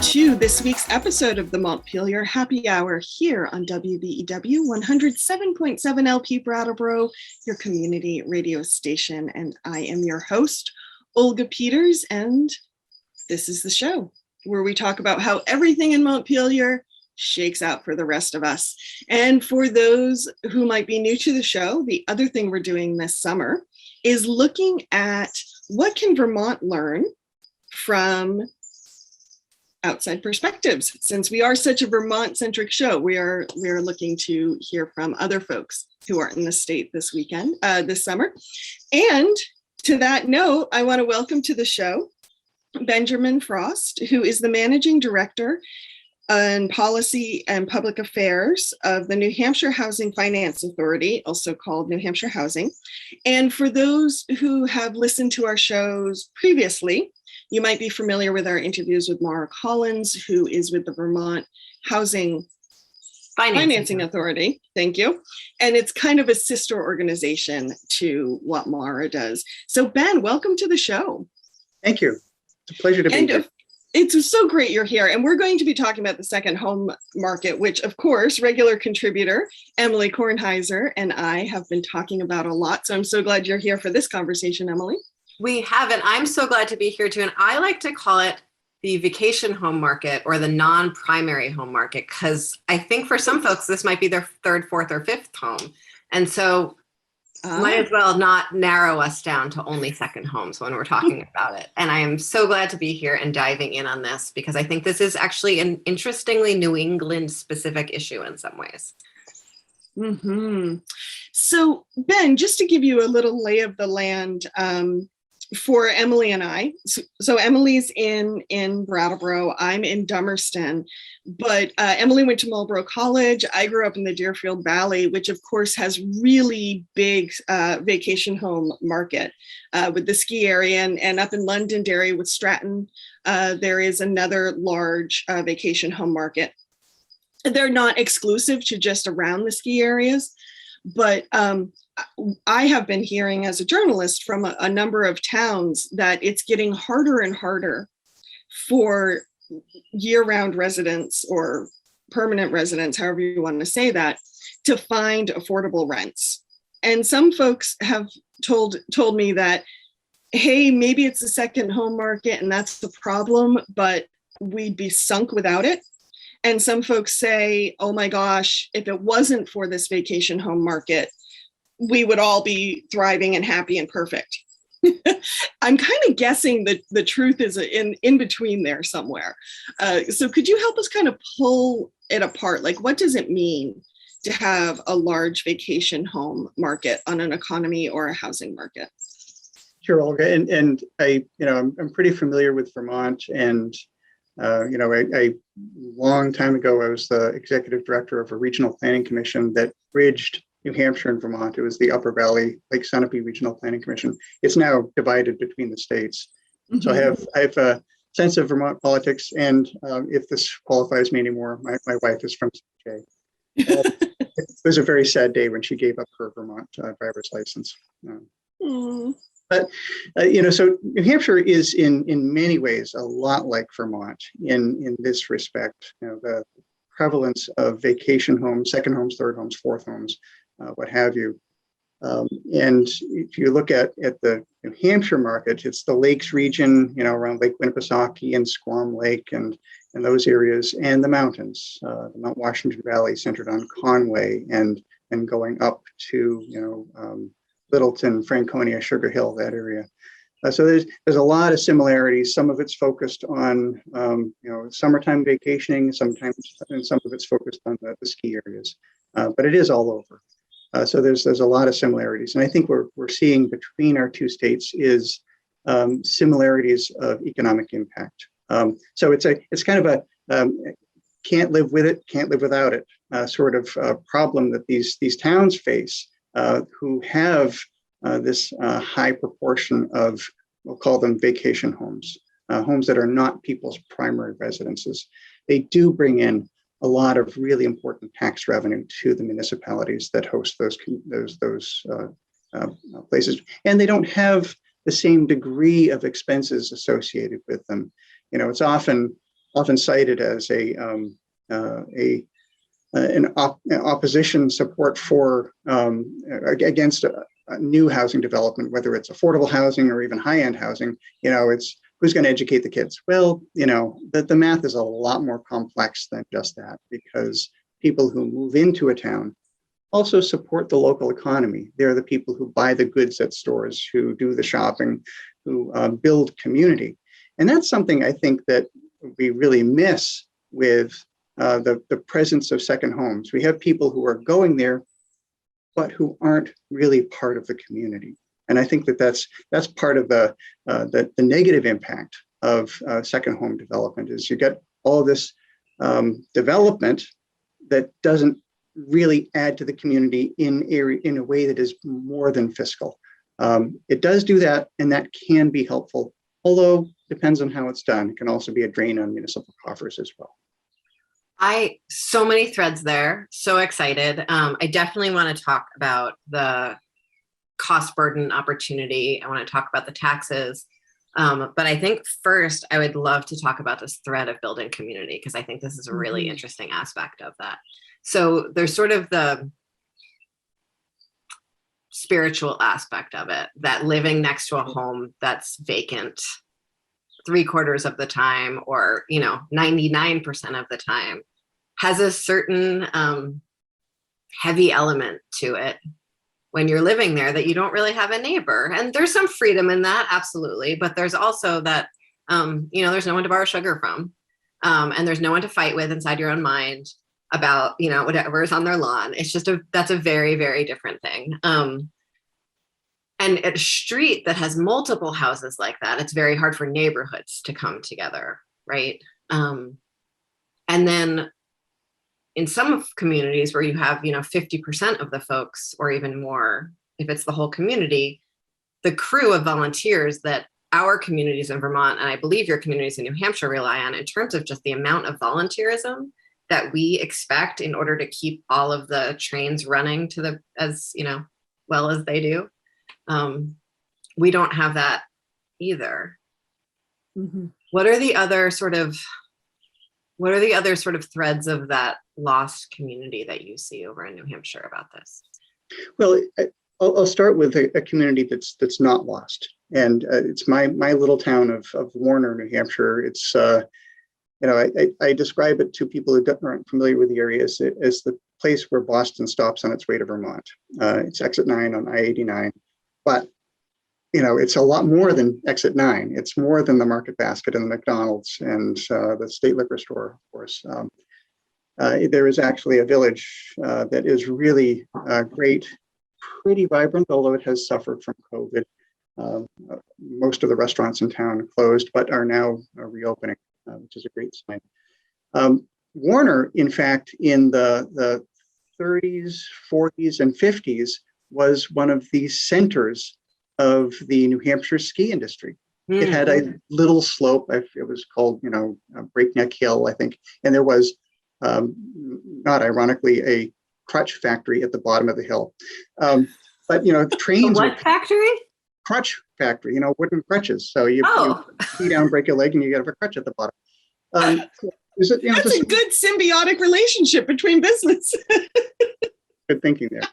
to this week's episode of the Montpelier Happy Hour here on WBEW 107.7 LP Brattleboro, your community radio station. And I am your host, Olga Peters, and this is the show where we talk about how everything in Montpelier shakes out for the rest of us. And for those who might be new to the show, the other thing we're doing this summer is looking at what can Vermont learn from outside perspectives. Since we are such a Vermont-centric show, we are looking to hear from other folks who are in the state this summer. And to that note, I want to welcome to the show Benjamin Frost, who is the Managing Director on Policy and Public Affairs of the New Hampshire Housing Finance Authority, also called New Hampshire Housing. And for those who have listened to our shows previously, you might be familiar with our interviews with Mara Collins, who is with the Vermont Housing Financing Authority. Thank you. And it's kind of a sister organization to what Mara does. So Ben, welcome to the show. Thank you. It's a pleasure to be here. It's so great you're here. And we're going to be talking about the second home market, which of course, regular contributor Emily Kornheiser and I have been talking about a lot. So I'm so glad you're here for this conversation, Emily. We haven't. I'm so glad to be here too. And I like to call it the vacation home market or the non-primary home market, because I think for some folks, this might be their third, fourth, or fifth home. And so might as well not narrow us down to only second homes when we're talking about it. And I am so glad to be here and diving in on this, because I think this is actually an interestingly New England specific issue in some ways. Mm-hmm. So Ben, just to give you a little lay of the land, for Emily and I, so Emily's in Brattleboro, I'm in Dummerston, but Emily went to Marlborough College. I grew up in the Deerfield Valley, which of course has really big vacation home market with the ski area, and up in Londonderry with Stratton, there is another large vacation home market. They're not exclusive to just around the ski areas, but I have been hearing as a journalist from a number of towns that it's getting harder and harder for year-round residents or permanent residents, however you want to say that, to find affordable rents. And some folks have told me that, hey, maybe it's the second home market and that's the problem, but we'd be sunk without it. And some folks say, oh my gosh, if it wasn't for this vacation home market, we would all be thriving and happy and perfect. I'm kind of guessing that the truth is in between there somewhere. So could you help us kind of pull it apart? Like, what does it mean to have a large vacation home market on an economy or a housing market? Sure, Olga. And I'm pretty familiar with Vermont. And, a long time ago, I was the executive director of a regional planning commission that bridged New Hampshire and Vermont. It was the Upper Valley Lake Sunapee Regional Planning Commission. It's now divided between the states. Mm-hmm. So I have a sense of Vermont politics. And if this qualifies me anymore, my wife is from CJ. It was a very sad day when she gave up her Vermont driver's license. But, so New Hampshire is in many ways a lot like Vermont in this respect. The prevalence of vacation homes, second homes, third homes, fourth homes, what have you. And if you look at the New Hampshire market, it's the lakes region, around Lake Winnipesaukee and Squam Lake and those areas, and the mountains, the Mount Washington Valley centered on Conway and going up to, Littleton, Franconia, Sugar Hill, that area. So there's a lot of similarities. Some of it's focused on summertime vacationing, sometimes, and some of it's focused on the ski areas. But it is all over. So there's a lot of similarities, and I think we're seeing between our two states is similarities of economic impact. So it's kind of a can't live with it, can't live without it sort of problem that these towns face. Who have this high proportion of, we'll call them vacation homes, homes that are not people's primary residences. They do bring in a lot of really important tax revenue to the municipalities that host those places, and they don't have the same degree of expenses associated with them. It's often often cited as an opposition support for against a new housing development, whether it's affordable housing or even high-end housing. It's who's going to educate the kids. Well, the math is a lot more complex than just that, because people who move into a town also support the local economy. They're the people who buy the goods at stores, who do the shopping, who build community. And that's something I think that we really miss with the presence of second homes. We have people who are going there, but who aren't really part of the community. And I think that that's part of the negative impact of second home development, is you get all this development that doesn't really add to the community in a way that is more than fiscal. It does do that, and that can be helpful, although depends on how it's done. It can also be a drain on municipal coffers as well. So many threads there. So excited. I definitely want to talk about the cost burden opportunity. I want to talk about the taxes. But I think first I would love to talk about this thread of building community, because I think this is a really interesting aspect of that. So there's sort of the spiritual aspect of it, that living next to a home that's vacant 3/4 of the time, or 99% of the time, has a certain heavy element to it when you're living there, that you don't really have a neighbor. And there's some freedom in that, absolutely, but there's also that there's no one to borrow sugar from, and there's no one to fight with inside your own mind about whatever is on their lawn. It's just that's a very, very different thing. And at a street that has multiple houses like that, it's very hard for neighborhoods to come together, right? And then in some communities where you have 50% of the folks, or even more, if it's the whole community, the crew of volunteers that our communities in Vermont, and I believe your communities in New Hampshire, rely on, in terms of just the amount of volunteerism that we expect in order to keep all of the trains running as well as they do. We don't have that either. Mm-hmm. What are the other sort of threads of that lost community that you see over in New Hampshire about this? Well, I'll start with a community that's not lost, and it's my little town of Warner, New Hampshire. It's I describe it to people who aren't familiar with the area as the place where Boston stops on its way to Vermont. It's exit 9 on I-89, but it's a lot more than exit 9. It's more than the Market Basket and the McDonald's and the state liquor store, of course. There is actually a village that is really great, pretty vibrant, although it has suffered from COVID. Most of the restaurants in town closed, but are now reopening, which is a great sign. Warner, in fact, in the 30s, 40s, and 50s, was one of the centers of the New Hampshire ski industry. Mm-hmm. It had a little slope. It was called, Breakneck Hill, I think. And there was, not ironically, a crutch factory at the bottom of the hill. But, the trains. What factory? Crutch factory, wooden crutches. So you ski down, break a leg, and you get a crutch at the bottom. That's a good symbiotic relationship between business. Good thinking there.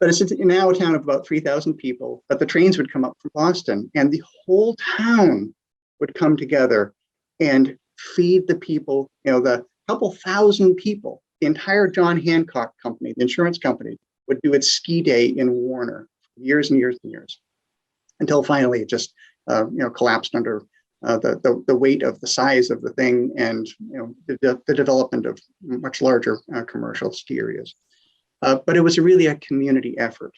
But it's now a town of about 3,000 people, but the trains would come up from Boston, and the whole town would come together and feed the people, the couple thousand people. The entire John Hancock company, the insurance company, would do its ski day in Warner for years and years and years, until finally it just collapsed under the weight of the size of the thing and the development of much larger commercial ski areas. But it was really a community effort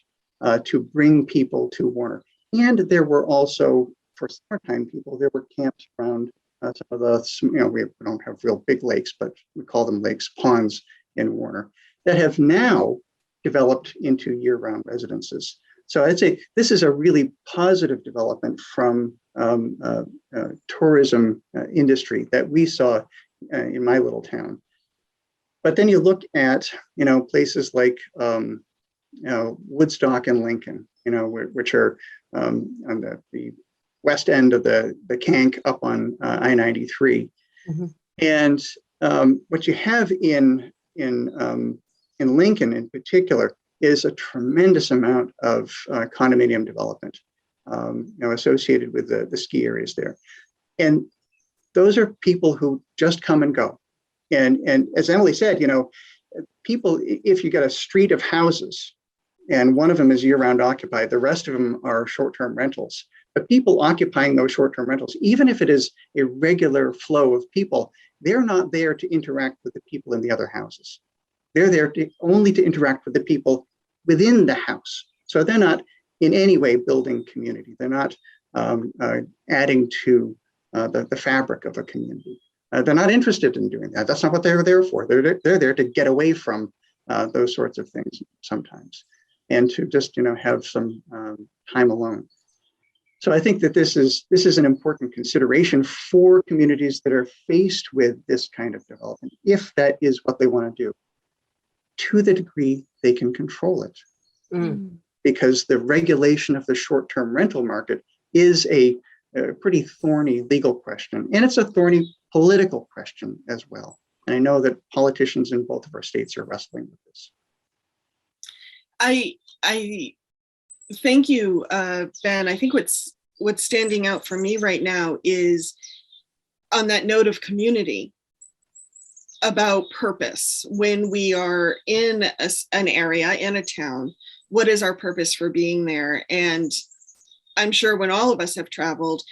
to bring people to Warner. And there were also, for summertime people, there were camps around some of the, we don't have real big lakes, but we call them lakes, ponds in Warner, that have now developed into year-round residences. So I'd say this is a really positive development from tourism industry that we saw in my little town. But then you look at, places like, Woodstock and Lincoln, which are on the west end of the Kank up on I-93. Mhm. And what you have in Lincoln in particular is a tremendous amount of condominium development, associated with the ski areas there. And those are people who just come and go. And as Emily said, people, if you got a street of houses and one of them is year-round occupied, the rest of them are short-term rentals. But people occupying those short-term rentals, even if it is a regular flow of people, they're not there to interact with the people in the other houses. They're there only to interact with the people within the house. So they're not in any way building community. They're not adding to the fabric of a community. They're not interested in doing that. That's not what they're there for. They're there to get away from those sorts of things sometimes, and to just have some time alone. So I think that this is an important consideration for communities that are faced with this kind of development, if that is what they want to do, to the degree they can control it. Mm. Because the regulation of the short-term rental market is a pretty thorny legal question, and it's a thorny political question as well. And I know that politicians in both of our states are wrestling with this. I thank you, Ben. I think what's standing out for me right now is, on that note of community, about purpose. When we are in an area, in a town, what is our purpose for being there? And I'm sure when all of us have traveled,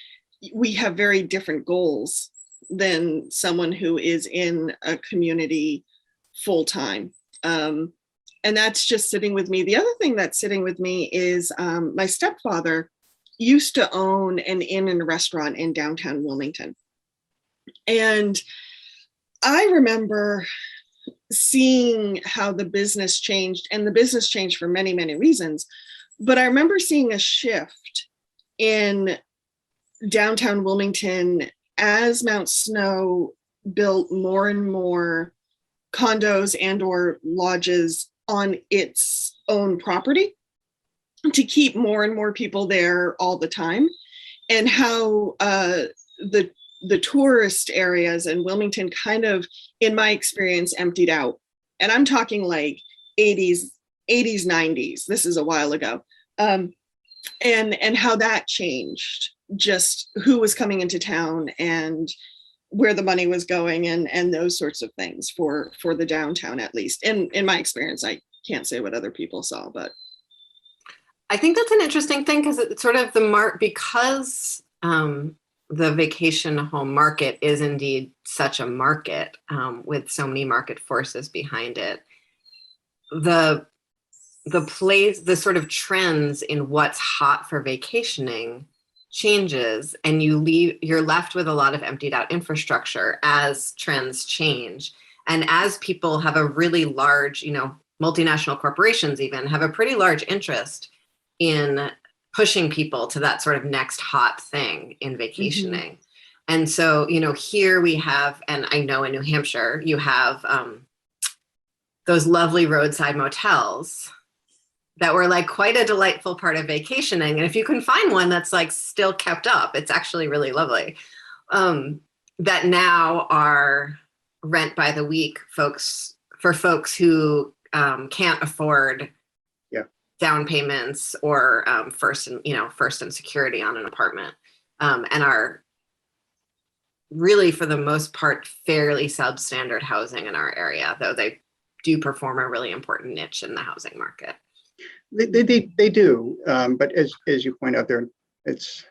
we have very different goals than someone who is in a community full time. And that's just sitting with me. The other thing that's sitting with me is my stepfather used to own an inn and a restaurant in downtown Wilmington. And I remember seeing how the business changed, and the business changed for many, many reasons. But I remember seeing a shift in downtown Wilmington as Mount Snow built more and more condos and or lodges on its own property to keep more and more people there all the time, and how the tourist areas in Wilmington kind of, in my experience, emptied out. And I'm talking like 80s, 90s. This is a while ago. And how that changed, just who was coming into town and where the money was going, and those sorts of things for the downtown, at least. In my experience, I can't say what other people saw, but. I think that's an interesting thing, because it's sort of because the vacation home market is indeed such a market with so many market forces behind it. The sort of trends in what's hot for vacationing changes, and you're left with a lot of emptied out infrastructure as trends change. And as people have a really large, multinational corporations even have a pretty large interest in pushing people to that sort of next hot thing in vacationing. Mm-hmm. And so, here we have, and I know in New Hampshire, you have those lovely roadside motels that were like quite a delightful part of vacationing. And if you can find one that's like still kept up, it's actually really lovely. That now are rent by the week for folks who can't afford down payments or first and security on an apartment, and are really, for the most part, fairly substandard housing in our area, though they do perform a really important niche in the housing market. They do, but as you point out there, it's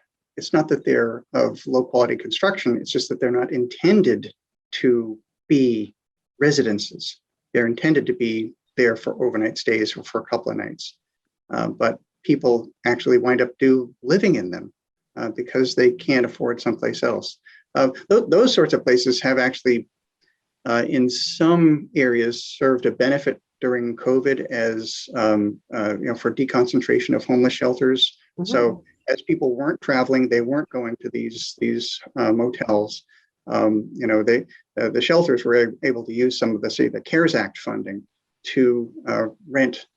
not that they're of low quality construction. It's just that they're not intended to be residences. They're intended to be there for overnight stays or for a couple of nights. But people actually wind up living in them because they can't afford someplace else. Those sorts of places have actually, in some areas, served a benefit during COVID as for deconcentration of homeless shelters. Mm-hmm. So as people weren't traveling, they weren't going to these motels. The shelters were able to use some of the CARES Act funding to rent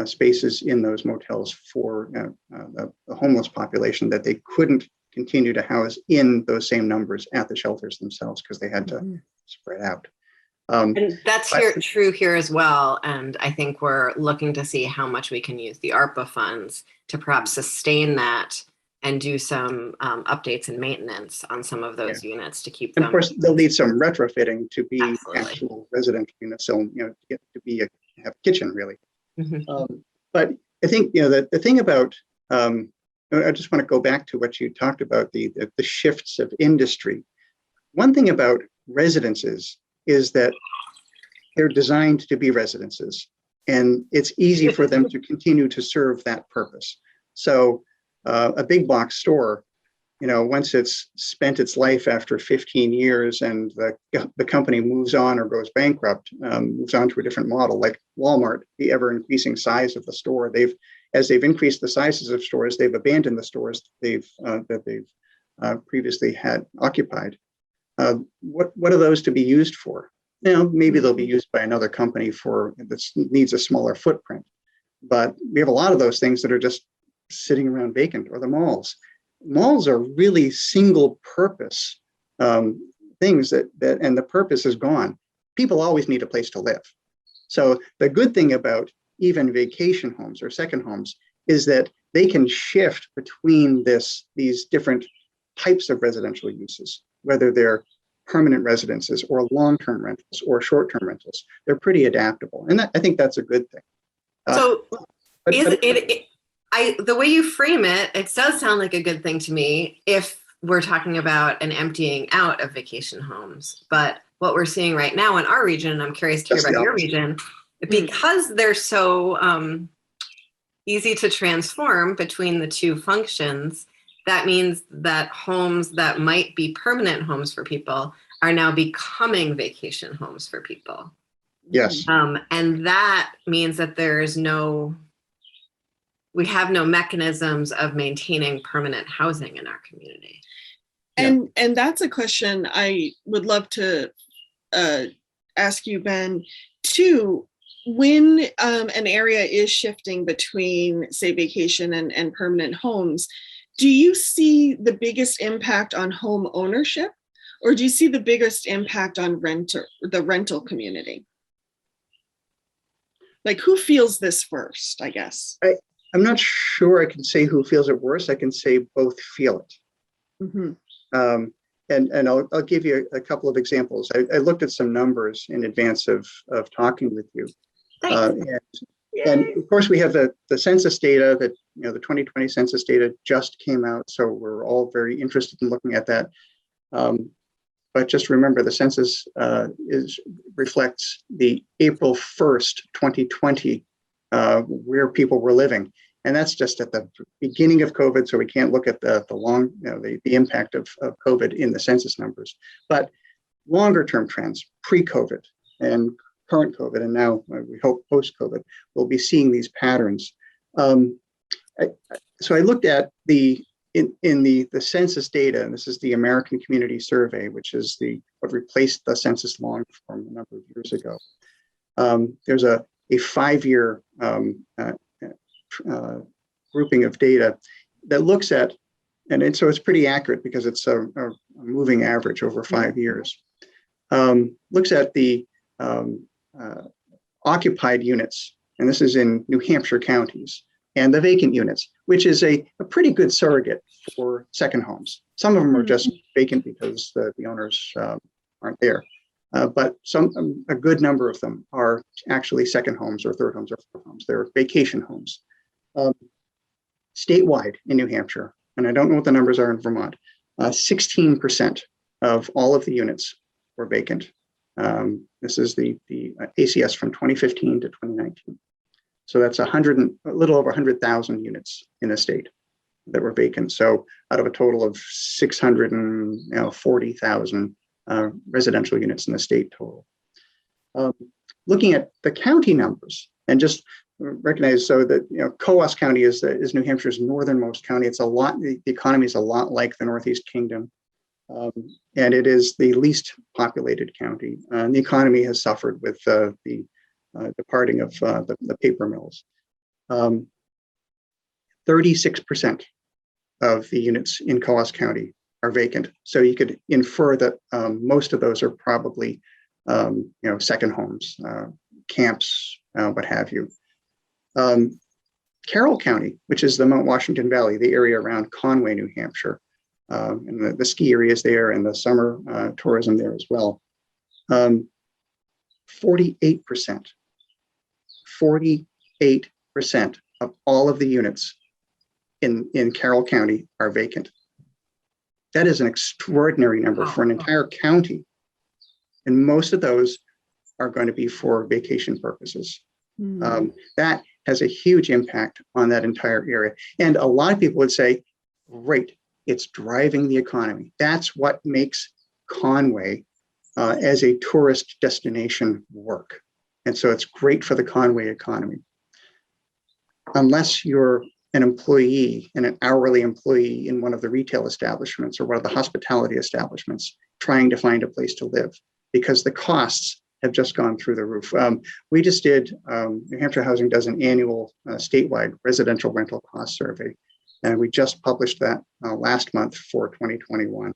spaces in those motels for the homeless population that they couldn't continue to house in those same numbers at the shelters themselves because they had to spread out. And that's true here as well. And I think we're looking to see how much we can use the ARPA funds to perhaps sustain that and do some updates and maintenance on some of those units to keep them. And of course, they'll need some retrofitting to be Absolutely. actual residential units. So, to get to be have a kitchen really. But I think, the thing about, I just want to go back to what you talked about, the shifts of industry. One thing about residences is that they're designed to be residences, and it's easy for them to continue to serve that purpose. So a big box store, once it's spent its life after 15 years and the company moves on or goes bankrupt, moves on to a different model, like Walmart, the ever increasing size of the store, as they've increased the sizes of stores, they've abandoned the stores that they've previously had occupied. What are those to be used for? Maybe they'll be used by another company that needs a smaller footprint. But we have a lot of those things that are just sitting around vacant, or the malls. Malls are really single purpose things that and the purpose is gone. People always need a place to live. So the good thing about even vacation homes or second homes is that they can shift between these different types of residential uses, whether they're permanent residences or long-term rentals or short-term rentals. They're pretty adaptable. And I think that's a good thing. The way you frame it, it does sound like a good thing to me if we're talking about an emptying out of vacation homes. But what we're seeing right now in our region, and I'm curious to hear about your region, because they're so easy to transform between the two functions, that means that homes that might be permanent homes for people are now becoming vacation homes for people. Yes. And that means that we have no mechanisms of maintaining permanent housing in our community. And that's a question I would love to ask you, Ben, too. When an area is shifting between, say, vacation and permanent homes, do you see the biggest impact on home ownership, or do you see the biggest impact on the rental community? Like, who feels this first, I guess? I'm not sure I can say who feels it worse. I can say both feel it. And I'll give you a couple of examples. I looked at some numbers in advance of talking with you. And of course, we have the census data that, the 2020 census data just came out. So we're all very interested in looking at that. But just remember, the census reflects the April 1st, 2020, where people were living. And that's just at the beginning of COVID. So we can't look at the impact of COVID in the census numbers. But longer term trends, pre-COVID and current COVID, and now we hope post-COVID, we'll be seeing these patterns. So I looked at in the census data, and this is the American Community Survey, which is what replaced the census long form a number of years ago. There's a 5-year grouping of data that looks at, so it's pretty accurate because it's a moving average over 5 years. Looks at the occupied units, and this is in New Hampshire counties, and the vacant units, which is a pretty good surrogate for second homes. Some of them are just vacant because the owners aren't there, but a good number of them are actually second homes or third homes or fourth homes. They're vacation homes. Statewide in New Hampshire, and I don't know what the numbers are in Vermont, 16% of all of the units were vacant. This is the ACS from 2015 to 2019. So that's a little over 100,000 units in the state that were vacant. So out of a total of 640,000 residential units in the state total. Looking at the county numbers, and just recognize so that Coos County is New Hampshire's northernmost county. It's the economy is a lot like the Northeast Kingdom, and it is the least populated county. And the economy has suffered with the departing of the paper mills. 36% of the units in Coos County are vacant. So you could infer that most of those are probably, second homes, camps, what have you. Carroll County, which is the Mount Washington Valley, the area around Conway, New Hampshire, and the ski areas there and the summer tourism there as well. 48%, 48% of all of the units in Carroll County are vacant. That is an extraordinary number for an entire county. And most of those are going to be for vacation purposes. That has a huge impact on that entire area. And a lot of people would say, great, it's driving the economy. That's what makes Conway as a tourist destination work. And so it's great for the Conway economy. Unless you're an employee and an hourly employee in one of the retail establishments or one of the hospitality establishments trying to find a place to live, because the costs have just gone through the roof. We just did, New Hampshire Housing does an annual statewide residential rental cost survey. And we just published that last month for 2021.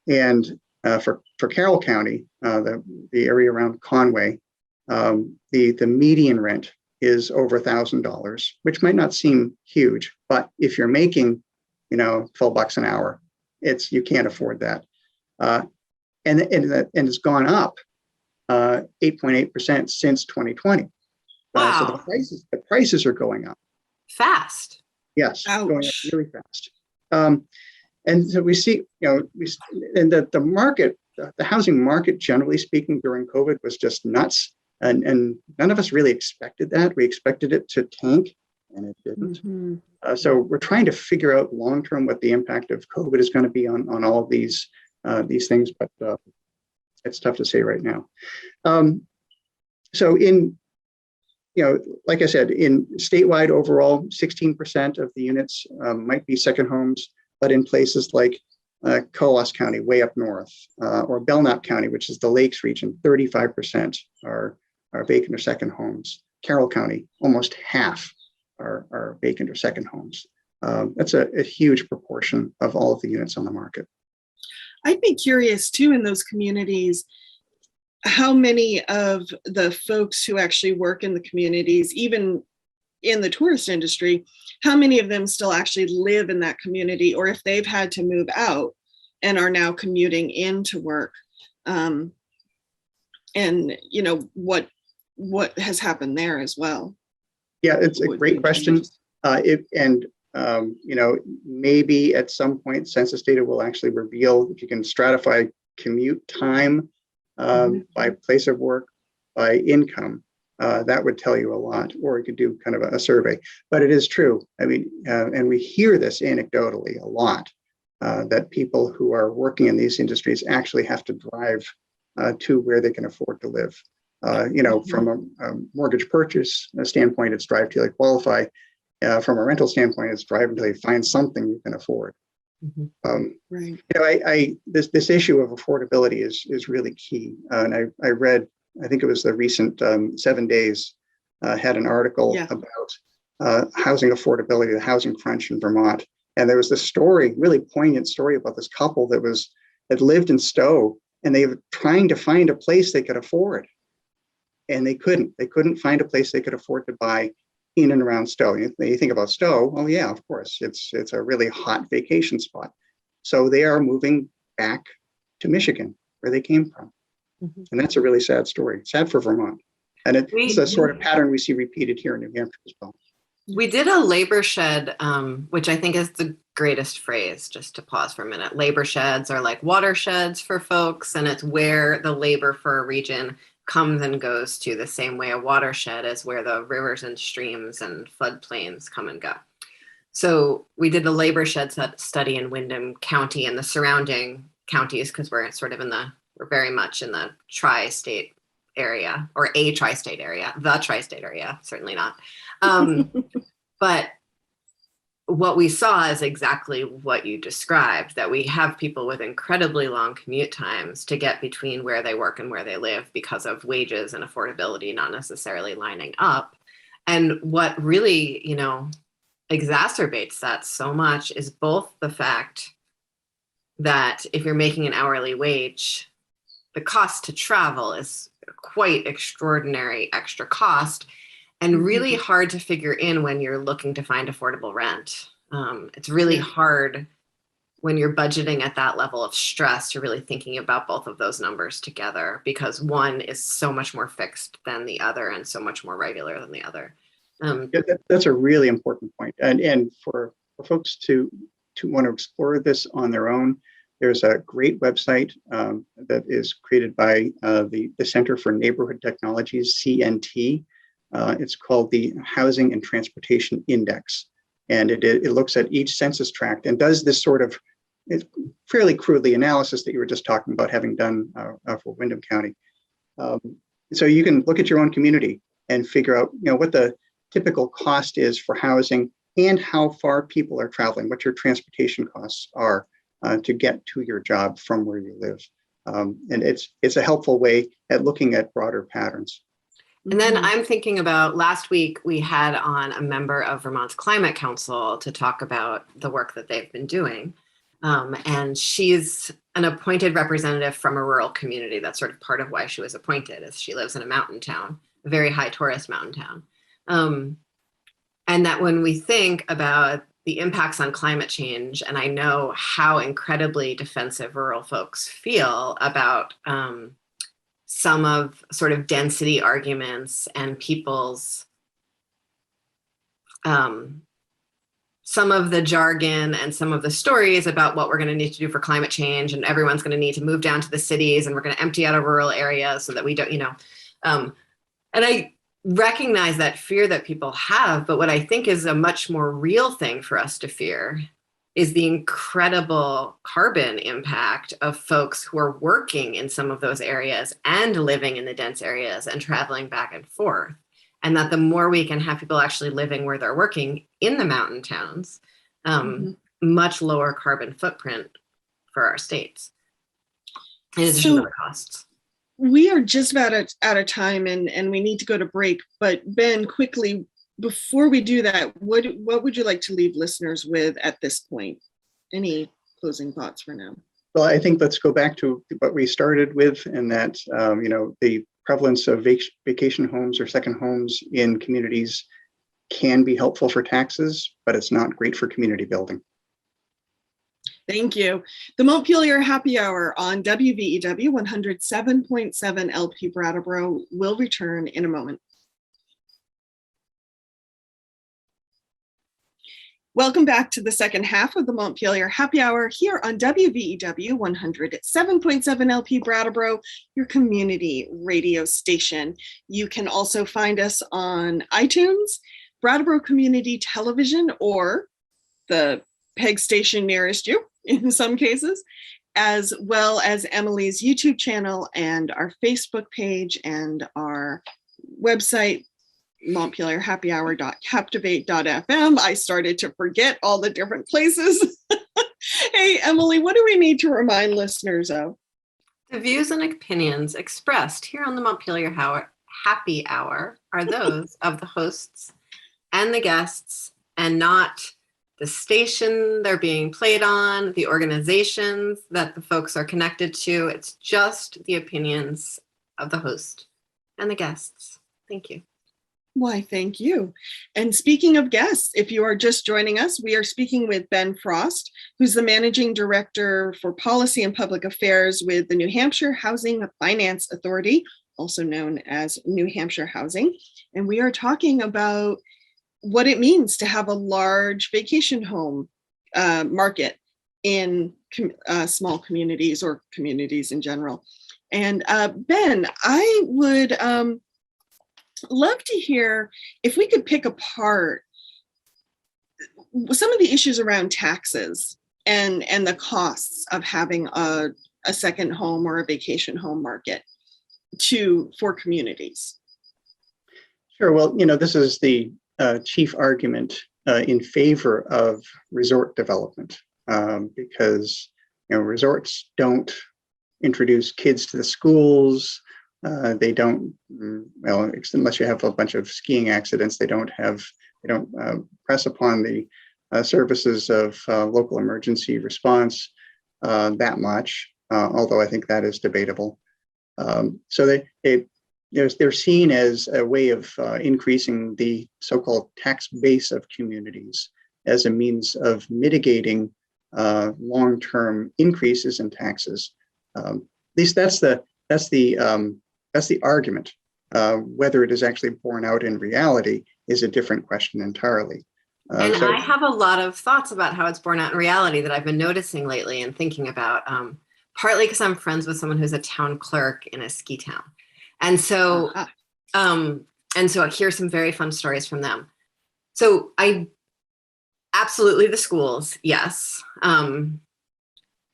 And for Carroll County, the area around Conway, the median rent is over $1,000, which might not seem huge, but if you're making, $12 an hour, you can't afford that. And it's gone up 8.8% since 2020. Wow. So the prices are going up Fast. Yes, Ouch. going up really fast. And so we see, and the market, the housing market, generally speaking, during COVID was just nuts. And none of us really expected that. We expected it to tank, and it didn't. So we're trying to figure out long-term what the impact of COVID is going to be on all of these things, but it's tough to say right now. So like I said, in statewide overall, 16% of the units might be second homes, but in places like Coos County, way up north, or Belknap County, which is the Lakes region, 35% are vacant or second homes. Carroll County, almost half are vacant or second homes. That's a huge proportion of all of the units on the market. I'd be curious too, in those communities, how many of the folks who actually work in the communities, even in the tourist industry, how many of them still actually live in that community, or if they've had to move out and are now commuting into work. And what has happened there as well. Yeah, it's a great question. Maybe at some point census data will actually reveal if you can stratify commute time by place of work, by income. That would tell you a lot, or you could do kind of a survey. But it is true. I mean, and we hear this anecdotally a lot, that people who are working in these industries actually have to drive to where they can afford to live. From a mortgage purchase standpoint, it's drive till they qualify. From a rental standpoint, it's drive until you find something you can afford. Right. This issue of affordability is really key. And I read, I think it was the recent 7 Days had an article about housing affordability, the housing crunch in Vermont. And there was this story, really poignant story about this couple that lived in Stowe, and they were trying to find a place they could afford. And they couldn't find a place they could afford to buy in and around Stowe. You think about Stowe, oh yeah, of course, it's a really hot vacation spot. So they are moving back to Michigan, where they came from. And that's a really sad story, sad for Vermont. And it's a sort of pattern we see repeated here in New Hampshire as well. We did a labor shed, which I think is the greatest phrase, just to pause for a minute. Labor sheds are like watersheds for folks, and it's where the labor for a region comes and goes to, the same way a watershed is where the rivers and streams and floodplains come and go. So we did a labor shed study in Windham County and the surrounding counties, because we're very much in the tri-state area, or a tri-state area, the tri-state area, certainly not. But what we saw is exactly what you described, that we have people with incredibly long commute times to get between where they work and where they live because of wages and affordability not necessarily lining up. And what really, exacerbates that so much is both the fact that if you're making an hourly wage, the cost to travel is quite extraordinary extra cost and really hard to figure in when you're looking to find affordable rent. It's really hard when you're budgeting at that level of stress, you're really thinking about both of those numbers together because one is so much more fixed than the other and so much more regular than the other. That's a really important point. And for folks to want to explore this on their own, there's a great website that is created by the Center for Neighborhood Technologies, CNT. It's called the Housing and Transportation Index. And it looks at each census tract and does this sort of fairly crudely analysis that you were just talking about having done for Windham County. So you can look at your own community and figure out, what the typical cost is for housing and how far people are traveling, what your transportation costs are to get to your job from where you live. And it's a helpful way at looking at broader patterns. And then I'm thinking about last week, we had on a member of Vermont's Climate Council to talk about the work that they've been doing. And she's an appointed representative from a rural community. That's sort of part of why she was appointed, is she lives in a mountain town, a very high tourist mountain town. And that when we think about the impacts on climate change, and I know how incredibly defensive rural folks feel about some of sort of density arguments and people's some of the jargon and some of the stories about what we're going to need to do for climate change, and everyone's going to need to move down to the cities, and we're going to empty out our rural areas so that we don't, and I recognize that fear that people have, but what I think is a much more real thing for us to fear is the incredible carbon impact of folks who are working in some of those areas and living in the dense areas and traveling back and forth. And that the more we can have people actually living where they're working in the mountain towns, much lower carbon footprint for our states, in addition to the costs. We are just about out of time and we need to go to break. But Ben, quickly, before we do that, what would you like to leave listeners with at this point? Any closing thoughts for now? Well, I think let's go back to what we started with, and that, the prevalence of vacation homes or second homes in communities can be helpful for taxes, but it's not great for community building. Thank you. The Montpelier Happy Hour on WVEW 107.7 LP Brattleboro will return in a moment. Welcome back to the second half of the Montpelier Happy Hour here on WVEW 107.7 LP Brattleboro, your community radio station. You can also find us on iTunes, Brattleboro Community Television, or the PEG station nearest you in some cases, as well as Emily's YouTube channel and our Facebook page and our website, MontpelierHappyHour.captivate.fm. I started to forget all the different places. Hey, Emily, what do we need to remind listeners of? The views and opinions expressed here on the Montpelier Happy Hour are those of the hosts and the guests, and not the station they're being played on, the organizations that the folks are connected to. It's just the opinions of the host and the guests. Thank you. Why, thank you. And speaking of guests, if you are just joining us, we are speaking with Ben Frost, who's the Managing Director for Policy and Public Affairs with the New Hampshire Housing Finance Authority, also known as New Hampshire Housing. And we are talking about what it means to have a large vacation home market in small communities or communities in general. And Ben, I would love to hear if we could pick apart some of the issues around taxes and the costs of having a second home or a vacation home market for communities. Sure. Well, this is the chief argument in favor of resort development because resorts don't introduce kids to the schools. They don't, unless you have a bunch of skiing accidents, they don't have press upon the services of local emergency response that much, although I think that is debatable. So they're seen as a way of increasing the so-called tax base of communities as a means of mitigating long-term increases in taxes. At least that's the argument. Whether it is actually borne out in reality is a different question entirely. And I have a lot of thoughts about how it's borne out in reality that I've been noticing lately and thinking about, partly because I'm friends with someone who's a town clerk in a ski town. And so, I hear some very fun stories from them. So absolutely the schools, yes.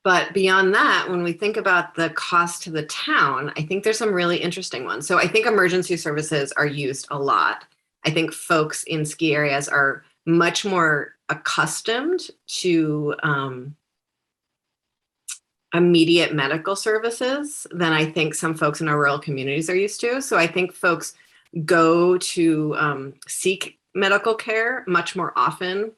But beyond that, when we think about the cost to the town, I think there's some really interesting ones. So I think emergency services are used a lot. I think folks in ski areas are much more accustomed to immediate medical services than I think some folks in our rural communities are used to. So I think folks go to seek medical care much more often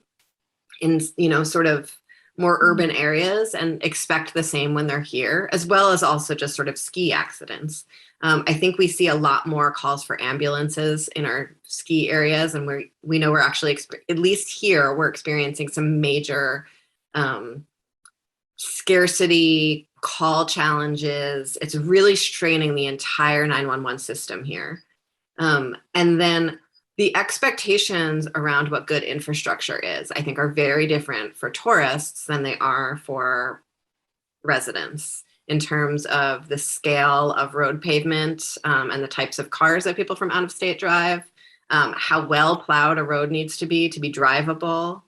in, sort of more urban areas and expect the same when they're here, as well as also just sort of ski accidents. I think we see a lot more calls for ambulances in our ski areas, and we know we're actually, at least here, we're experiencing some major scarcity, call challenges. It's really straining the entire 911 system here. And then the expectations around what good infrastructure is, I think, are very different for tourists than they are for residents in terms of the scale of road pavement and the types of cars that people from out of state drive, how well plowed a road needs to be drivable,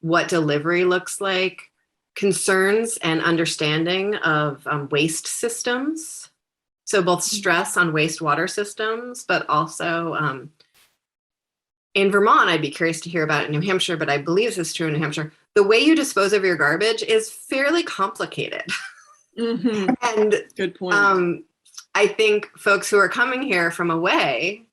what delivery looks like, concerns and understanding of waste systems. So both stress on wastewater systems, but also in Vermont, I'd be curious to hear about it in New Hampshire, but I believe this is true in New Hampshire. The way you dispose of your garbage is fairly complicated. Mm-hmm. And good point. I think folks who are coming here from away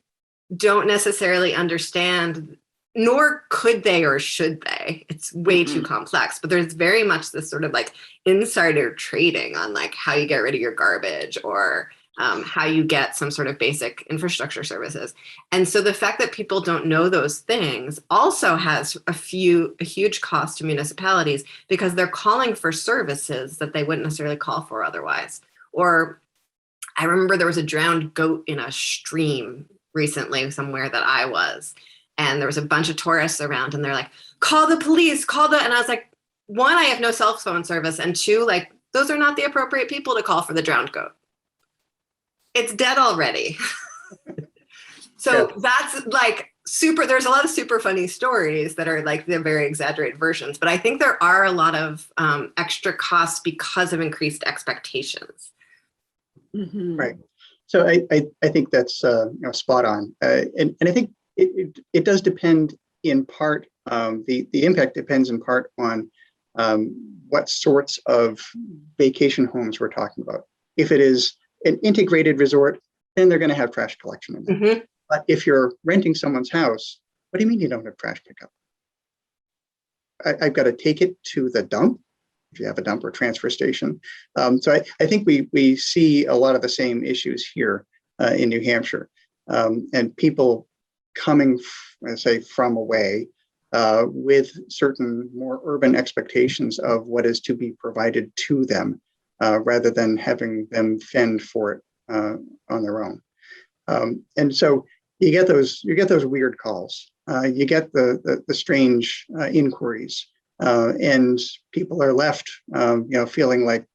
don't necessarily understand, nor could they or should they. It's way too complex, but there's very much this sort of like insider trading on like how you get rid of your garbage or how you get some sort of basic infrastructure services. And so the fact that people don't know those things also has a huge cost to municipalities because they're calling for services that they wouldn't necessarily call for otherwise. Or I remember there was a drowned goat in a stream recently somewhere that I was, and there was a bunch of tourists around and they're like, call the police, and I was like, one, I have no cell phone service, and two, like, those are not the appropriate people to call for the drowned goat. It's dead already. So that's like there's a lot of super funny stories that are like the very exaggerated versions, but I think there are a lot of extra costs because of increased expectations. Mm-hmm. Right. So I think that's spot on. And I think it does depend in part, the impact depends in part on what sorts of vacation homes we're talking about. If it is an integrated resort, then they're going to have trash collection in there. Mm-hmm. But if you're renting someone's house, what do you mean you don't have trash pickup? I've got to take it to the dump, if you have a dump or transfer station. So I think we see a lot of the same issues here in New Hampshire. And people coming, from away with certain more urban expectations of what is to be provided to them, rather than having them fend for it on their own. And so you get those weird calls. You get the strange inquiries, and people are left, feeling like,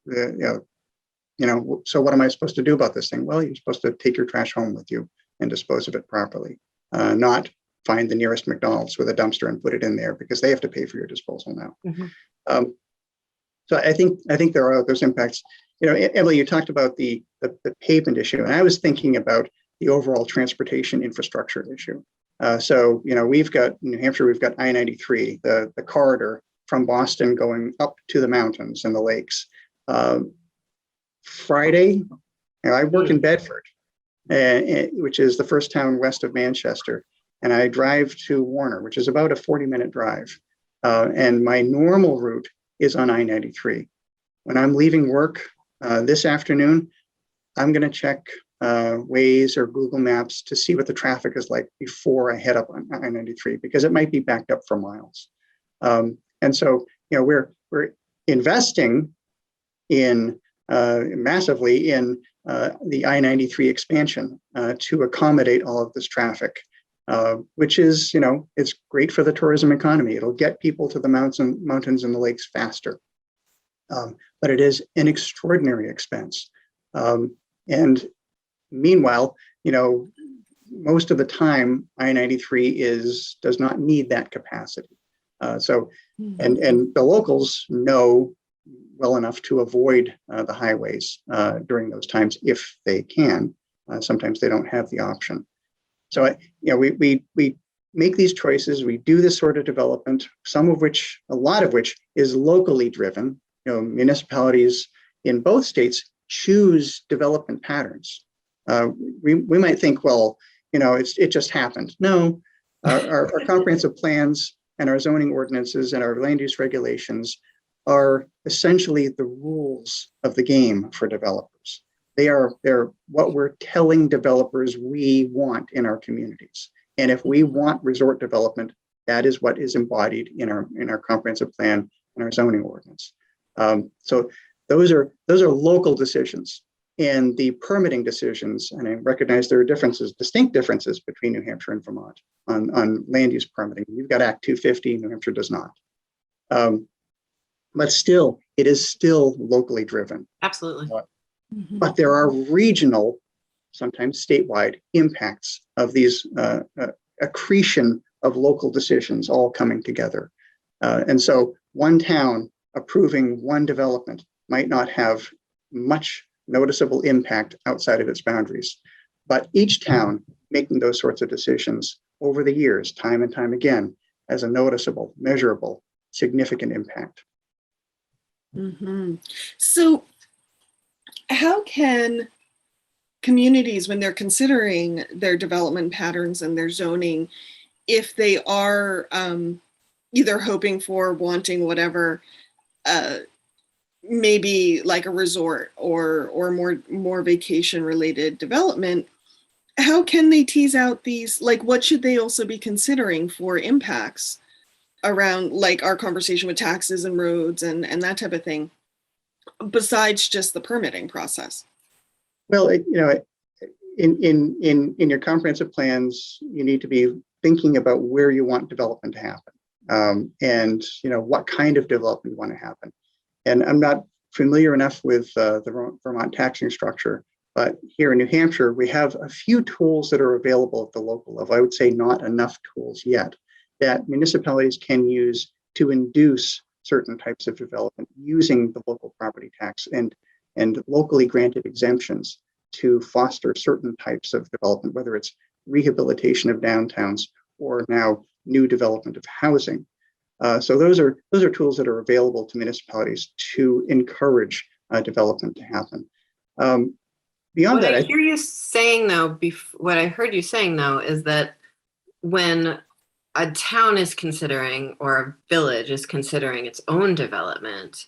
so what am I supposed to do about this thing? Well, you're supposed to take your trash home with you and dispose of it properly, not find the nearest McDonald's with a dumpster and put it in there because they have to pay for your disposal now. Mm-hmm. So I think there are those impacts. Emily, you talked about the pavement issue, and I was thinking about the overall transportation infrastructure issue. So we've got in New Hampshire, we've got I-93, the corridor from Boston going up to the mountains and the lakes. Friday, I work in Bedford, which is the first town west of Manchester. and I drive to Warner, which is about a 40-minute drive. And my normal route is on I-93. When I'm leaving work this afternoon, I'm going to check Waze or Google Maps to see what the traffic is like before I head up on I-93, because it might be backed up for miles. And so, we're investing in massively in the I-93 expansion to accommodate all of this traffic, which is, it's great for the tourism economy. It'll get people to the mountains and the lakes faster. But it is an extraordinary expense. And meanwhile, most of the time, I-93 does not need that capacity. And the locals know well enough to avoid the highways during those times if they can. Sometimes they don't have the option. So, we make these choices. We do this sort of development, a lot of which is locally driven. Municipalities in both states choose development patterns. We might think, well, it just happened. No, our comprehensive plans and our zoning ordinances and our land use regulations are essentially the rules of the game for developers. They're what we're telling developers we want in our communities. And if we want resort development, that is what is embodied in our comprehensive plan and our zoning ordinance. So those are local decisions. And the permitting decisions, and I recognize there are distinct differences between New Hampshire and Vermont on land use permitting. You've got Act 250, New Hampshire does not. But still, it is still locally driven. Absolutely. But there are regional, sometimes statewide, impacts of these accretion of local decisions all coming together. And so one town approving one development might not have much noticeable impact outside of its boundaries. But each town making those sorts of decisions over the years, time and time again, has a noticeable, measurable, significant impact. So how can communities, when they're considering their development patterns and their zoning, if they are either hoping for, wanting, whatever, maybe like a resort or more vacation related development, how can they tease out these, like what should they also be considering for impacts around like our conversation with taxes and roads and that type of thing, besides just the permitting process? Well, in your comprehensive plans, you need to be thinking about where you want development to happen, and what kind of development you want to happen. And I'm not familiar enough with the Vermont taxing structure, but here in New Hampshire, we have a few tools that are available at the local level. I would say not enough tools yet that municipalities can use to induce certain types of development using the local property tax and locally granted exemptions to foster certain types of development, whether it's rehabilitation of downtowns or now new development of housing. So those are tools that are available to municipalities to encourage development to happen. Beyond what that, I hear you saying though, what I heard you saying though, is that when a town is considering or a village is considering its own development,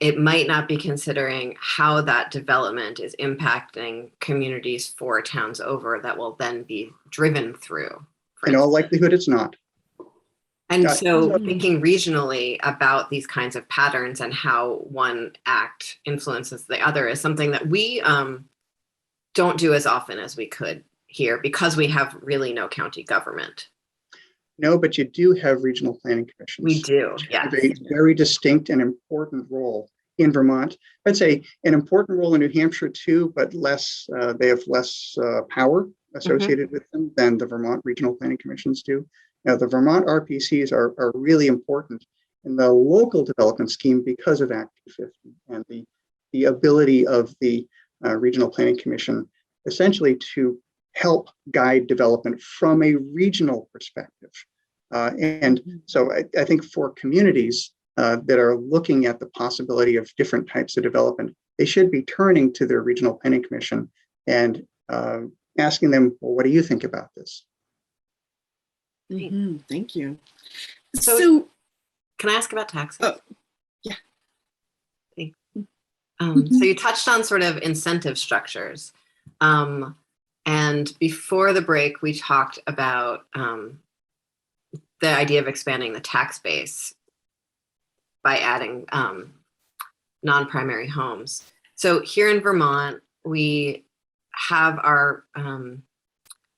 it might not be considering how that development is impacting communities 4 towns over that will then be driven through. In all likelihood, it's not. And so thinking regionally about these kinds of patterns and how one act influences the other is something that we don't do as often as we could here because we have really no county government. No, but you do have regional planning commissions. We do, yeah. Have a very distinct and important role in Vermont. I'd say an important role in New Hampshire too, but less. They have less power associated with them than the Vermont regional planning commissions do. Now, the Vermont RPCs are really important in the local development scheme because of Act 250 and the ability of the Regional Planning Commission essentially to help guide development from a regional perspective. And so I think for communities that are looking at the possibility of different types of development, they should be turning to their Regional Planning Commission and asking them, well, what do you think about this? Thank you. So can I ask about taxes? Oh, yeah. Thanks. So you touched on sort of incentive structures. And before the break, we talked about the idea of expanding the tax base by adding non-primary homes. So here in Vermont, we have our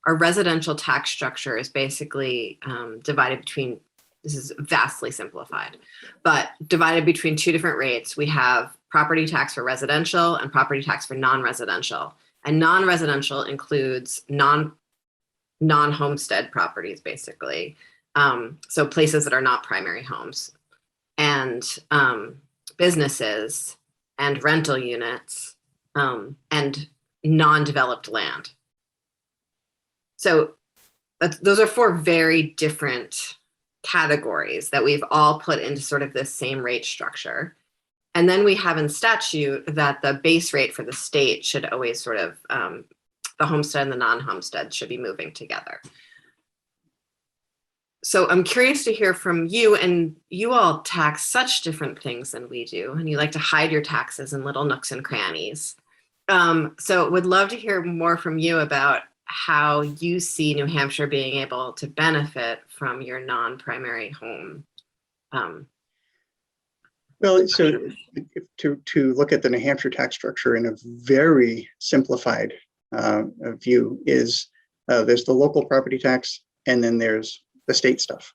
residential tax structure is basically divided between, this is vastly simplified, but divided between two different rates. We have property tax for residential and property tax for non-residential. And non-residential includes non-homestead properties, basically. So places that are not primary homes, and businesses and rental units and non-developed land. So those are four very different categories that we've all put into sort of this same rate structure. And then we have in statute that the base rate for the state should always sort of, the homestead and the non-homestead should be moving together. So I'm curious to hear from you, and you all tax such different things than we do, and you like to hide your taxes in little nooks and crannies. So would love to hear more from you about how you see New Hampshire being able to benefit from your non-primary home. Well, so to look at the New Hampshire tax structure in a very simplified view is there's the local property tax, and then there's the state stuff.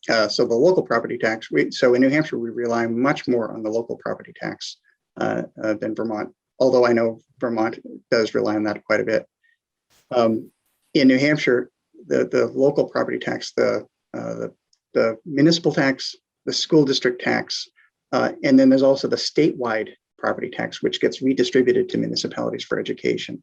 So the local property tax, so in New Hampshire, we rely much more on the local property tax than Vermont, although I know Vermont does rely on that quite a bit. In New Hampshire, the local property tax, the municipal tax, the school district tax, and then there's also the statewide property tax, which gets redistributed to municipalities for education.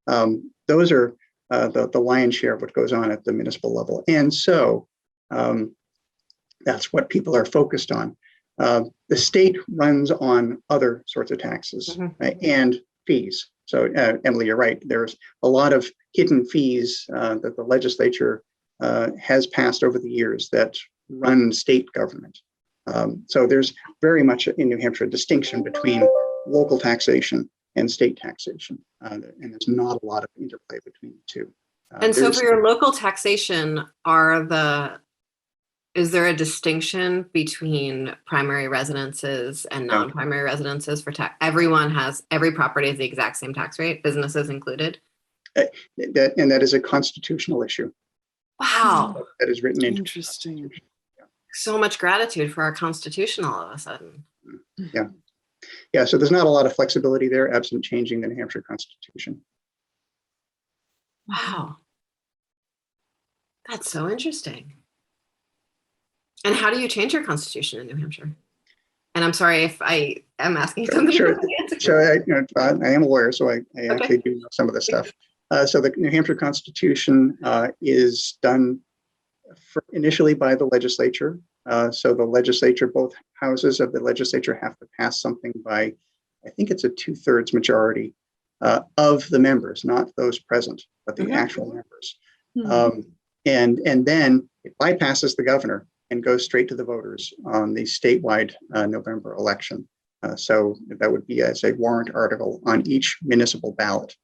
Those are the lion's share of what goes on at the municipal level. And so that's what people are focused on. The state runs on other sorts of taxes and fees. So Emily, you're right. There's a lot of hidden fees that the legislature has passed over the years that run state government. So there's very much in New Hampshire a distinction between local taxation and state taxation. And there's not a lot of interplay between the two. And so for your local taxation, is there a distinction between primary residences and non-primary residences for tax? Every property has the exact same tax rate, businesses included? That is a constitutional issue. Wow. That is written into. Interesting. So much gratitude for our Constitution all of a sudden. Yeah, so there's not a lot of flexibility there, absent changing the New Hampshire Constitution. Wow. That's so interesting. And how do you change your Constitution in New Hampshire? And I'm sorry if I am asking something. Sure. So I am a lawyer, so I actually do know some of this stuff. So the New Hampshire Constitution is done initially by the legislature. So the legislature, both houses of the legislature have to pass something by, I think it's a 2/3 majority of the members, not those present, but the actual members. And then it bypasses the governor and goes straight to the voters on the statewide November election. So that would be as a warrant article on each municipal ballot,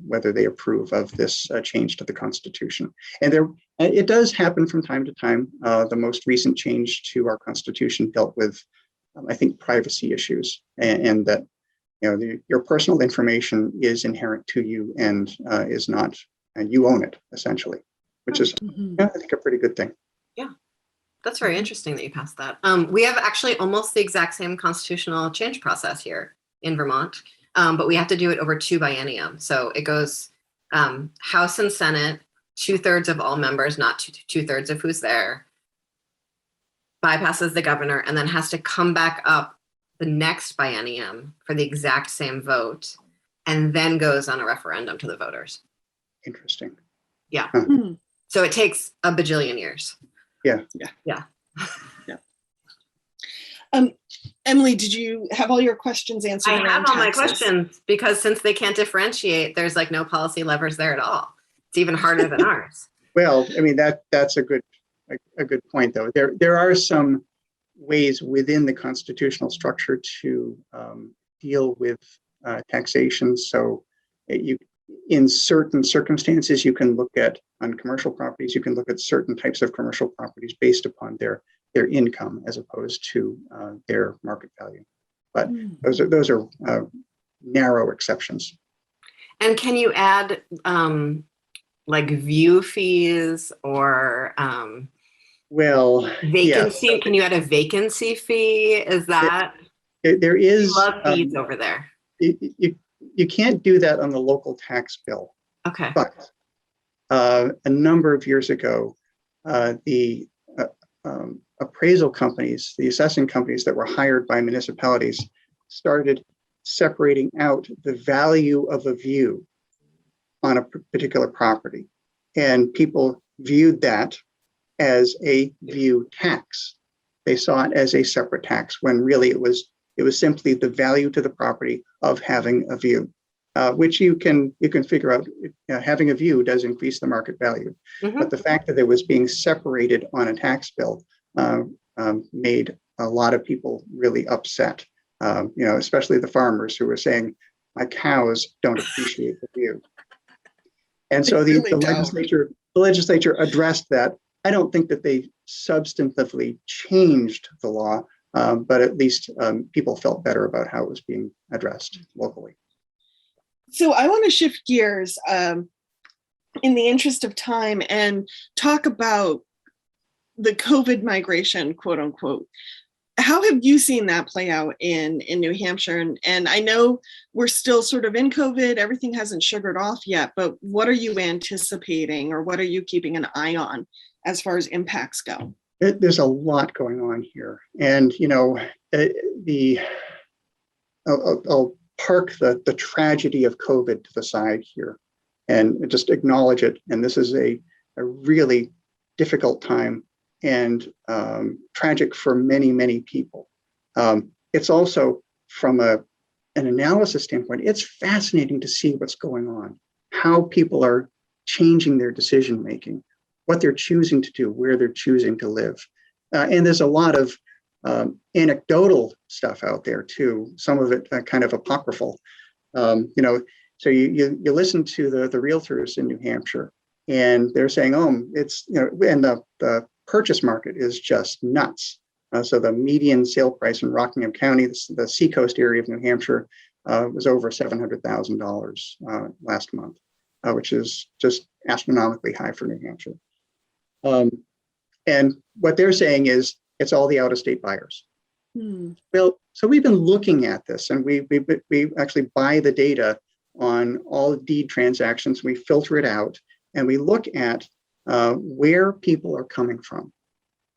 whether they approve of this change to the Constitution. And it does happen from time to time. The most recent change to our Constitution dealt with, I think, privacy issues, and that your personal information is inherent to you and is not, and you own it essentially, which is, I think, a pretty good thing. Yeah, that's very interesting that you passed that. We have actually almost the exact same constitutional change process here in Vermont. But we have to do it over 2 biennium. So it goes House and Senate, 2/3 of all members, not 2/3 of who's there, bypasses the governor, and then has to come back up the next biennium for the exact same vote, and then goes on a referendum to the voters. Interesting. Yeah. So it takes a bajillion years. Yeah. Emily, did you have all your questions answered? I have all my questions, because since they can't differentiate, there's like no policy levers there at all. It's even harder than ours. Well, I mean, that's a good point, though. There are some ways within the constitutional structure to deal with taxation. So in certain circumstances, you can look at, on commercial properties, you can look at certain types of commercial properties based upon their income as opposed to their market value. But those are narrow exceptions. And can you add like view fees or vacancy? Yeah. Can you add a vacancy fee? Is that there is? We love fees over there. You can't do that on the local tax bill. Okay. But a number of years ago, the appraisal companies, the assessing companies that were hired by municipalities started separating out the value of a view on a particular property. And people viewed that as a view tax. They saw it as a separate tax when really it was simply the value to the property of having a view, which you can figure out. Having a view does increase the market value, but the fact that it was being separated on a tax bill made a lot of people really upset. Especially the farmers who were saying, "My cows don't appreciate the view." And so the legislature addressed that. I don't think that they substantively changed the law, but at least people felt better about how it was being addressed locally. So I want to shift gears in the interest of time and talk about the COVID migration, quote unquote. How have you seen that play out in New Hampshire? And I know we're still sort of in COVID, everything hasn't sugared off yet, but what are you anticipating or what are you keeping an eye on as far as impacts go? There's a lot going on here. And, I'll park the tragedy of COVID to the side here and just acknowledge it. And this is a really difficult time and tragic for many, many people. It's also, from an analysis standpoint, it's fascinating to see what's going on, how people are changing their decision making, what they're choosing to do, where they're choosing to live. And there's a lot of anecdotal stuff out there too, some of it kind of apocryphal. So you listen to the realtors in New Hampshire, and they're saying, it's, and the purchase market is just nuts. So the median sale price in Rockingham County, the seacoast area of New Hampshire, was over $700,000 last month, which is just astronomically high for New Hampshire. And what they're saying is it's all the out-of-state buyers. Well, so we've been looking at this, and we actually buy the data on all deed transactions. We filter it out, and we look at where people are coming from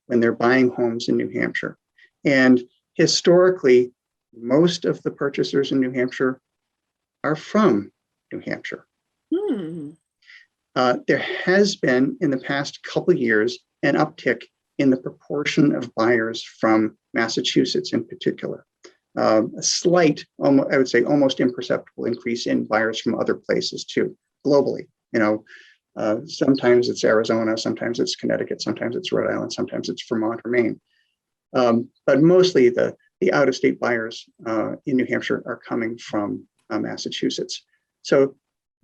when they're buying homes in New Hampshire. And historically, most of the purchasers in New Hampshire are from New Hampshire. There has been, in the past couple of years, an uptick in the proportion of buyers from Massachusetts in particular. A slight, I would say almost imperceptible increase in buyers from other places too, globally. Sometimes it's Arizona, sometimes it's Connecticut, sometimes it's Rhode Island, sometimes it's Vermont or Maine. But mostly the out-of-state buyers in New Hampshire are coming from Massachusetts. So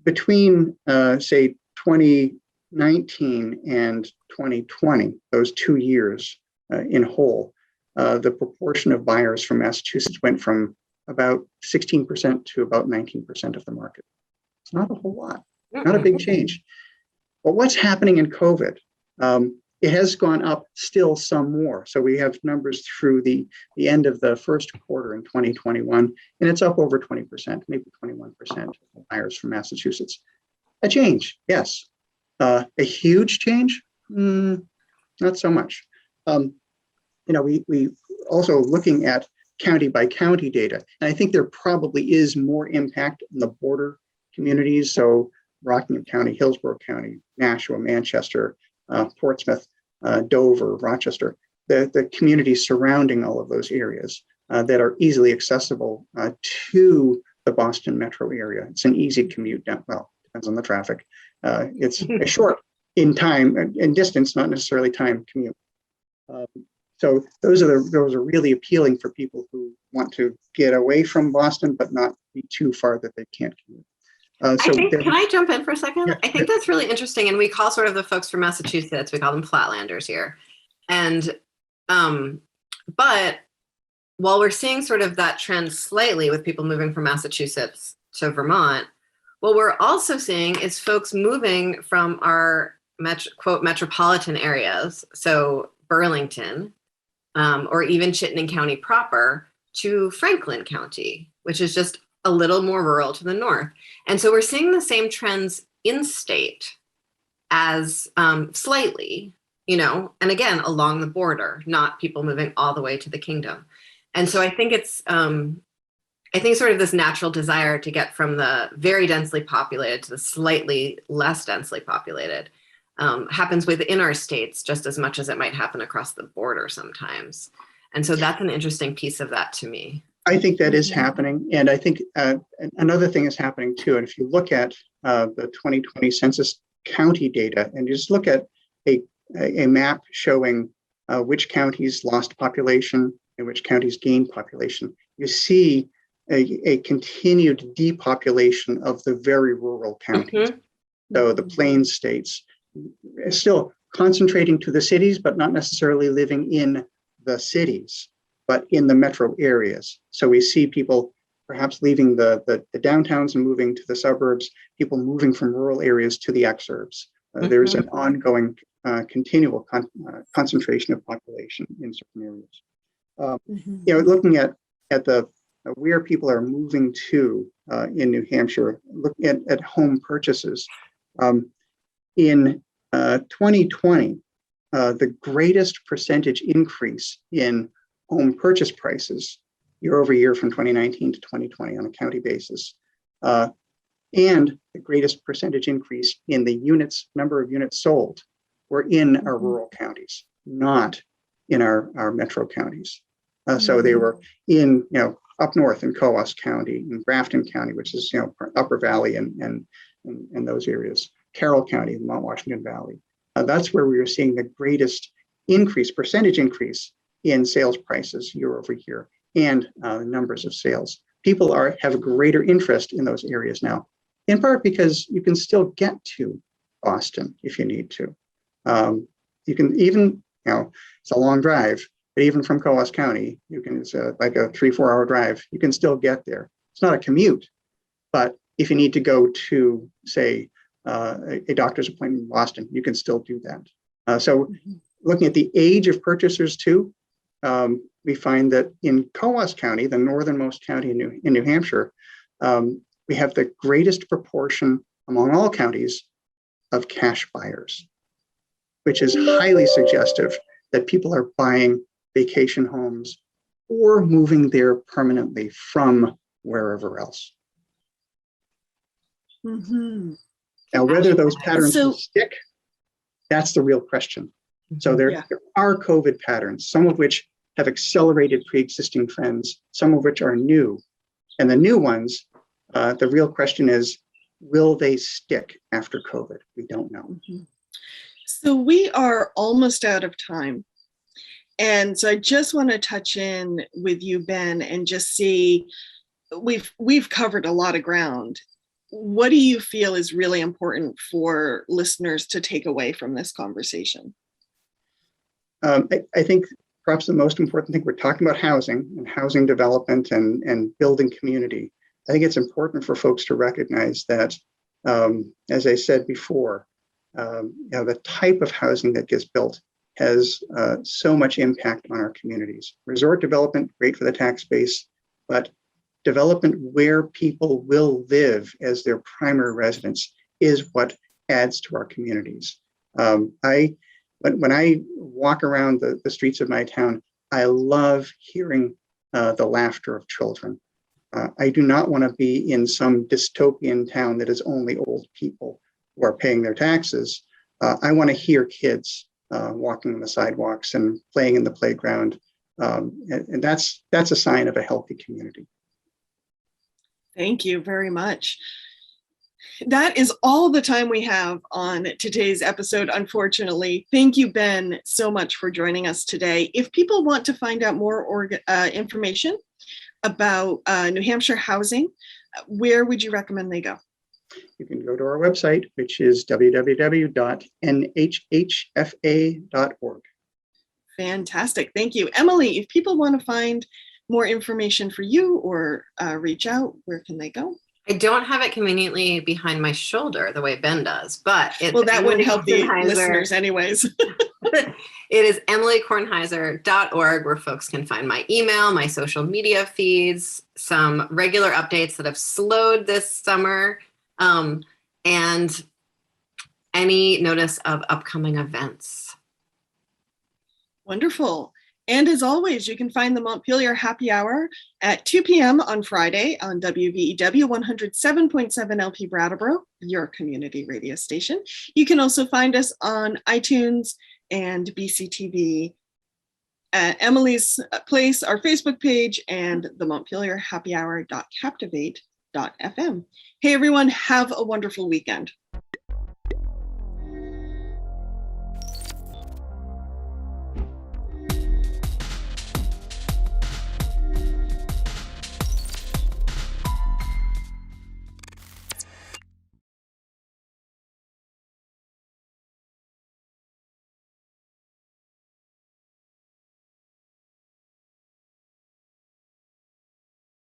between, say, 2019 and 2020, those 2 years in whole, the proportion of buyers from Massachusetts went from about 16% to about 19% of the market. It's not a whole lot, not a big change. But what's happening in COVID? It has gone up still some more. So we have numbers through the end of the first quarter in 2021, and it's up over 20%, maybe 21% of buyers from Massachusetts. A change, yes. A huge change? Not so much. We also looking at county by county data, and I think there probably is more impact in the border communities. So Rockingham County, Hillsborough County, Nashua, Manchester, Portsmouth, Dover, Rochester, the communities surrounding all of those areas that are easily accessible to the Boston metro area. It's an easy commute down. Well, depends on the traffic. It's a short in time and distance, not necessarily time commute. So those are really appealing for people who want to get away from Boston, but not be too far that they can't commute. Can I jump in for a second? Yeah, I think that's really interesting. And we call sort of the folks from Massachusetts, we call them flatlanders here. And, but while we're seeing sort of that trend slightly with people moving from Massachusetts to Vermont, what we're also seeing is folks moving from our quote metropolitan areas, so Burlington, or even Chittenden County proper, to Franklin County, which is just a little more rural to the north. And so we're seeing the same trends in state as slightly, and again, along the border, not people moving all the way to the kingdom. And so I think it's, sort of this natural desire to get from the very densely populated to the slightly less densely populated happens within our states just as much as it might happen across the border sometimes. And so that's an interesting piece of that to me. I think that is happening. And I think another thing is happening too. And if you look at the 2020 census county data and you just look at a map showing which counties lost population and which counties gained population, you see a continued depopulation of the very rural counties. So the Plains states still concentrating to the cities, but not necessarily living in the cities, but in the metro areas. So we see people perhaps leaving the downtowns and moving to the suburbs, people moving from rural areas to the exurbs. There's an ongoing continual concentration of population in certain areas. Looking at the where people are moving to in New Hampshire, looking at home purchases. In 2020, the greatest percentage increase in home purchase prices year over year from 2019 to 2020 on a county basis, and the greatest percentage increase in the number of units sold were in our rural counties, not in our metro counties. So they were in, up north in Coos County, in Grafton County, which is, Upper Valley and those areas, Carroll County, Mount Washington Valley. That's where we were seeing the greatest percentage increase in sales prices year over year and numbers of sales. People have a greater interest in those areas now, in part because you can still get to Boston if you need to. You can even, it's a long drive, but even from Coos County, it's like a 3-4 hour drive, you can still get there. It's not a commute, but if you need to go to, say, a doctor's appointment in Boston, you can still do that. So looking at the age of purchasers too, we find that in Coos County, the northernmost county in New Hampshire, we have the greatest proportion among all counties of cash buyers, which is highly suggestive that people are buying vacation homes or moving there permanently from wherever else. Now, whether those patterns will stick, that's the real question. So there are COVID patterns, some of which have accelerated pre-existing trends, some of which are new. And the new ones, the real question is, will they stick after COVID? We don't know. So we are almost out of time. And so I just want to touch in with you, Ben, and just see, we've covered a lot of ground. What do you feel is really important for listeners to take away from this conversation? I think perhaps the most important thing, we're talking about housing and housing development and building community. I think it's important for folks to recognize that, as I said before, the type of housing that gets built has so much impact on our communities. Resort development, great for the tax base, but development where people will live as their primary residence is what adds to our communities. When I walk around the streets of my town, I love hearing the laughter of children. I do not want to be in some dystopian town that is only old people who are paying their taxes. I want to hear kids walking on the sidewalks and playing in the playground. And that's a sign of a healthy community. Thank you very much. That is all the time we have on today's episode, unfortunately. Thank you, Ben, so much for joining us today. If people want to find out more information about New Hampshire housing, where would you recommend they go? You can go to our website, which is www.nhhfa.org. Fantastic. Thank you. Emily, if people want to find more information for you or reach out, where can they go? I don't have it conveniently behind my shoulder the way Ben does, but it's well, that Emily wouldn't help the Kornheiser. Listeners anyways. It is emilykornheiser.org, where folks can find my email, my social media feeds, some regular updates that have slowed this summer, and any notice of upcoming events. Wonderful. And as always, you can find the Montpelier Happy Hour at 2 p.m. on Friday on WVEW 107.7 LP Brattleboro, your community radio station. You can also find us on iTunes and BCTV, at Emily's Place, our Facebook page, and the Montpelier Happy Hour.captivate.fm. Hey, everyone, have a wonderful weekend.